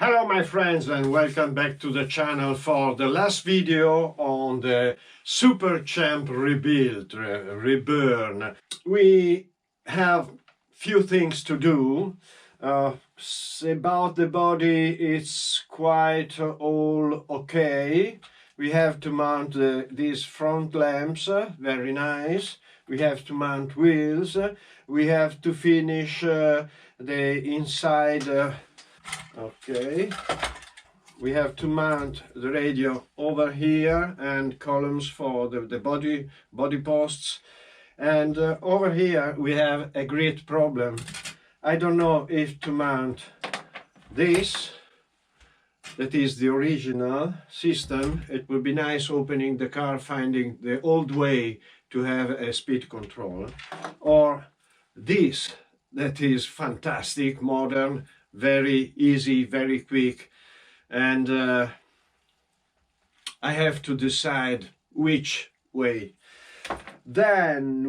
Hello my friends and welcome back to the channel for the last video on the Super Champ rebuild, reburn. We have few things to do. About the body, it's quite all okay. We have to mount these front lamps, very nice. We have to mount wheels. We have to finish the inside. Okay, we have to mount the radio over here and columns for the body posts, and over here we have a great problem. I don't know if to mount this, that is the original system. It would be nice opening the car, finding the old way to have a speed control, or this, that is fantastic, modern, very easy, very quick, and I have to decide which way. Then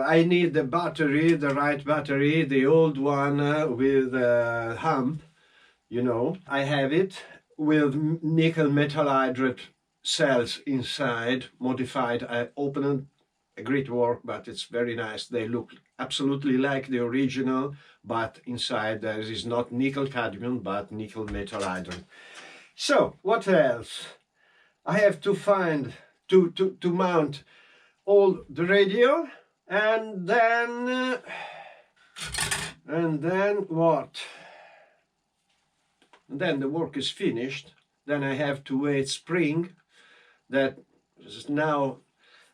I need the battery, the right battery, the old one with a hump, you know. I have it with nickel metal hydride cells inside, modified. I opened it. A great work, but it's very nice. They look absolutely like the original, but inside there is not nickel cadmium but nickel metal hydride. So what else? I have to find to mount all the radio, and then what? And then the work is finished. Then I have to wait spring. That is now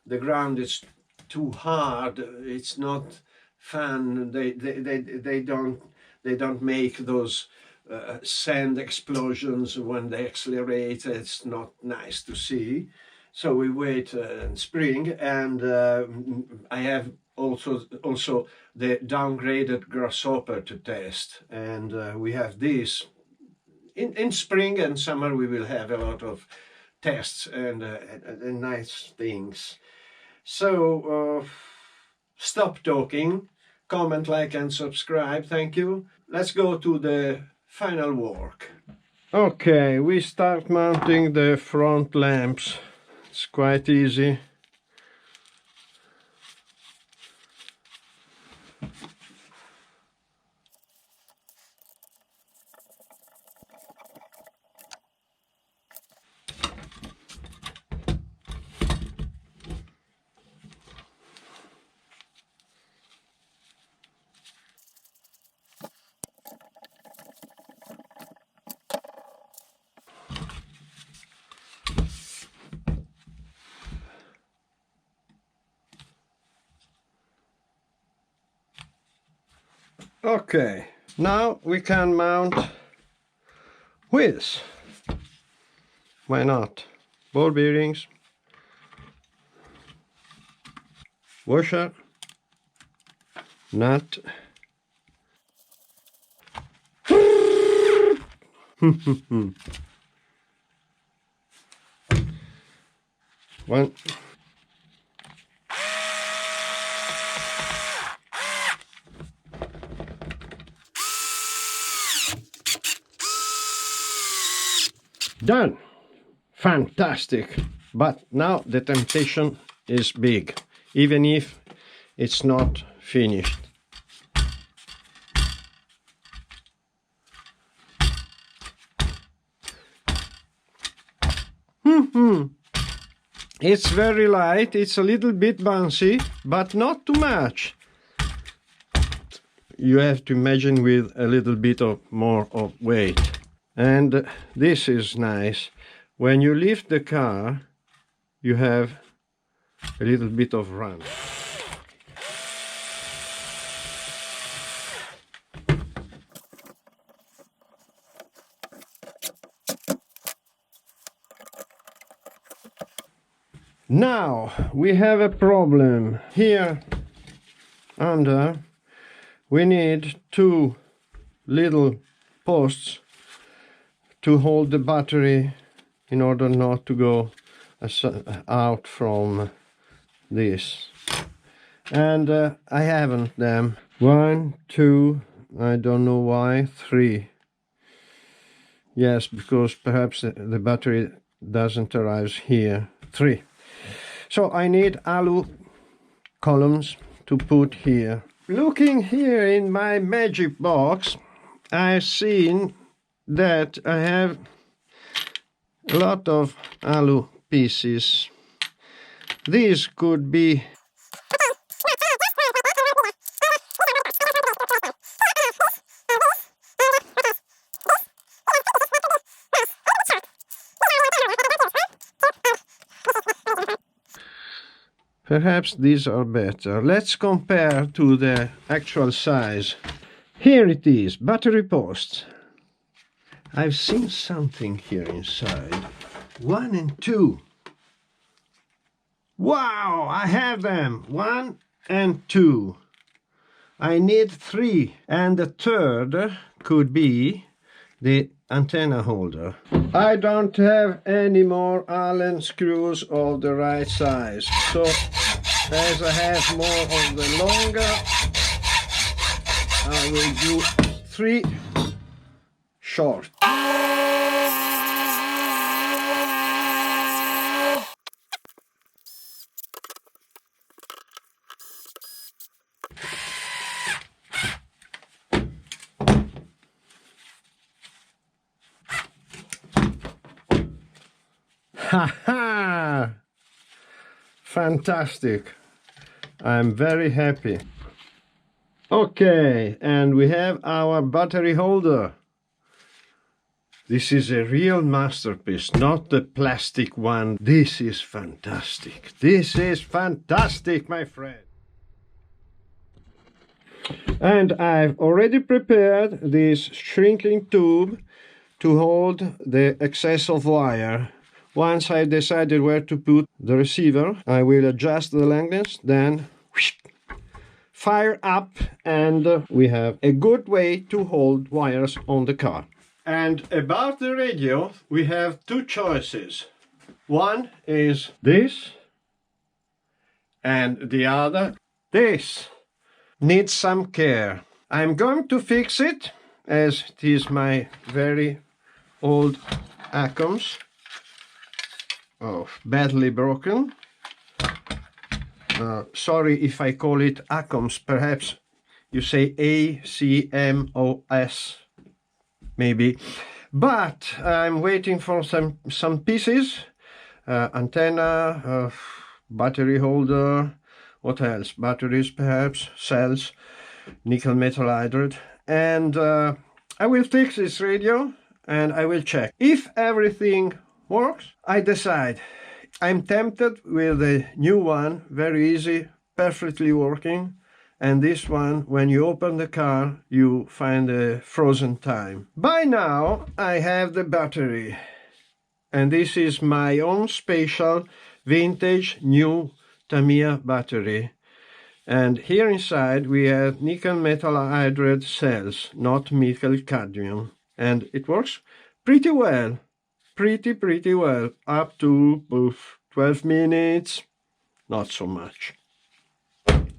the ground is too hard. It's not fun. They don't make those sand explosions when they accelerate. It's not nice to see. So we wait in spring, and I have also the downgraded grasshopper to test, and we have this in spring and summer. We will have a lot of tests and nice things. So stop talking, comment, like and subscribe. Thank you. Let's go to the final work. Okay, we start mounting the front lamps. It's quite easy. Okay, now we can mount wheels. Why not? Ball bearings, washer, nut. One. Done. Fantastic. But now the temptation is big, even if it's not finished. It's very light, it's a little bit bouncy, but not too much. You have to imagine with a little bit of more of weight. And this is nice. When you lift the car, you have a little bit of run. Now we have a problem here under. We need two little posts to hold the battery in order not to go out from this, and I haven't them. 1, 2, I don't know why, 3. Yes, because perhaps the battery doesn't arrive here. 3. So I need alu columns to put here. Looking here in my magic box, I've seen that I have a lot of alu pieces. These could be perhaps these are better. Let's compare to the actual size. Here it is, battery posts. I've seen something here inside. 1 and 2. Wow, I have them. 1 and 2. I need 3, and the third could be the antenna holder. I don't have any more Allen screws of the right size, so as I have more of the longer, I will do 3 short. Ha ha! Fantastic! I'm very happy. Okay, and we have our battery holder. This is a real masterpiece, not the plastic one. This is fantastic. This is fantastic, my friend. And I've already prepared this shrinking tube to hold the excess of wire. Once I've decided where to put the receiver, I will adjust the length, then fire up, and we have a good way to hold wires on the car. And about the radio, we have 2 choices. One is this, and the other this. Needs some care. I'm going to fix it, as it is my very old Acoms. Oh, badly broken. Sorry if I call it Acoms. Perhaps you say ACMOS, maybe. But I'm waiting for some pieces. Antenna, battery holder, what else? Batteries perhaps, cells, nickel metal hydride. And I will fix this radio and I will check. If everything works, I decide. I'm tempted with the new one, very easy, perfectly working. And this one, when you open the car, you find a frozen time. By now, I have the battery. And this is my own special vintage new Tamiya battery. And here inside we have nickel metal hydride cells, not nickel cadmium. And it works pretty well. Pretty well. Up to 12 minutes. Not so much.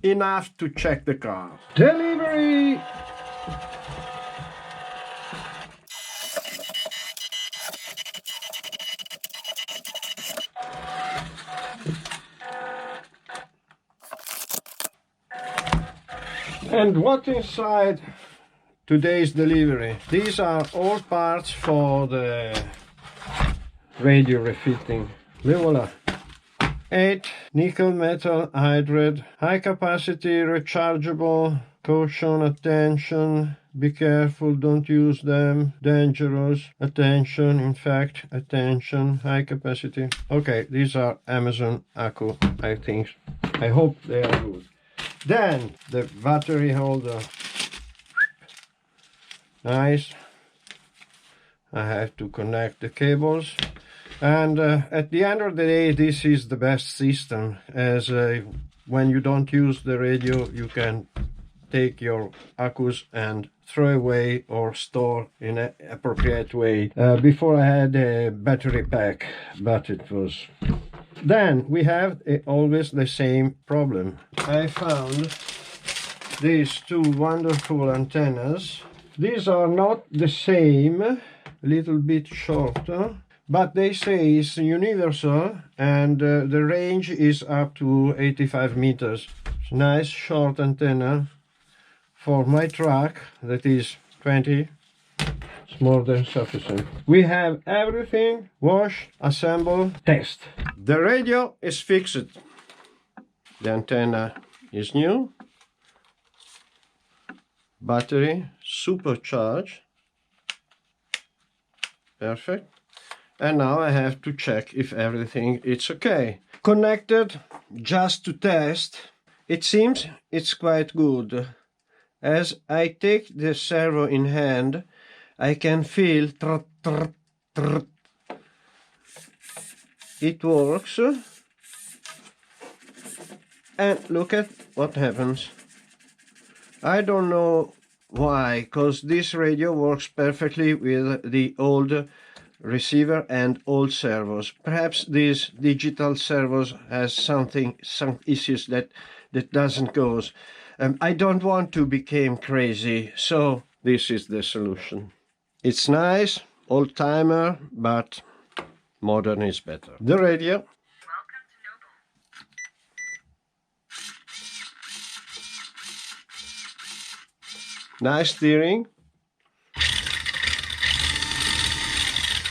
Enough to check the car. Delivery! And what's inside today's delivery? These are all parts for the radio refitting. Voila! 8 nickel metal hydride, high capacity rechargeable. Caution, attention, be careful, don't use them, dangerous, attention, in fact, attention, high capacity. Okay, these are Amazon Accu, I think. I hope they are good. Then the battery holder. Nice. I have to connect the cables. And at the end of the day, this is the best system, as when you don't use the radio, you can take your accus and throw away or store in an appropriate way. Before I had a battery pack, but it was... Then we have always the same problem. I found these 2 wonderful antennas These are not the same, a little bit shorter, but they say it's universal, and the range is up to 85 meters. It's a nice short antenna for my truck, that is 20. It's more than sufficient. We have everything: wash, assemble, test. The radio is fixed. The antenna is new. Battery supercharged. Perfect. And now I have to check if everything is okay. Connected just to test. It seems it's quite good. As I take the servo in hand, I can feel trrrt, trrrt, trrrt. It works. And look at what happens. I don't know why, because this radio works perfectly with the old receiver and old servos. Perhaps this digital servos has some issues that doesn't go. I don't want to become crazy, so this is the solution. It's nice, old timer, but modern is better. The radio. Nice steering.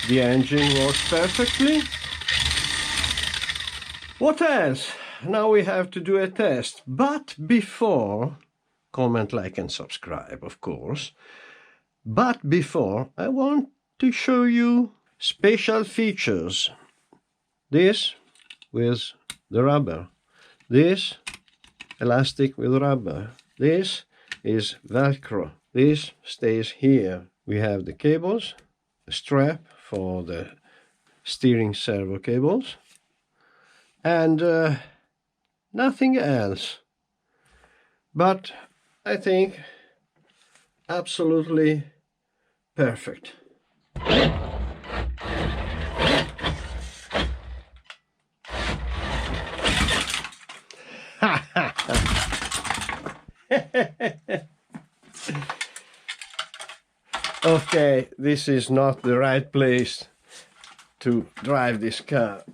The engine works perfectly. What else? Now we have to do a test. But before, comment, like and subscribe, of course. But before, I want to show you special features. This with the rubber. This elastic with rubber. This is Velcro. This stays here. We have the cables, a strap for the steering servo cables, and nothing else. But I think absolutely perfect. Okay, this is not the right place to drive this car.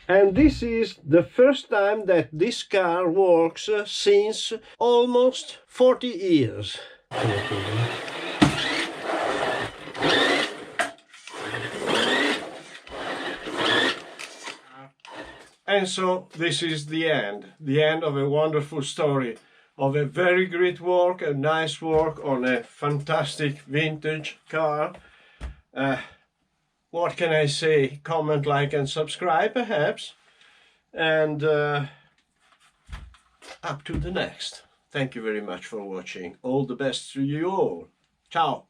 And this is the first time that this car works since almost 40 years. And so this is the end of a wonderful story, of a very great work, a nice work on a fantastic vintage car. What can I say? Comment, like and subscribe perhaps. And up to the next. Thank you very much for watching. All the best to you all. Ciao.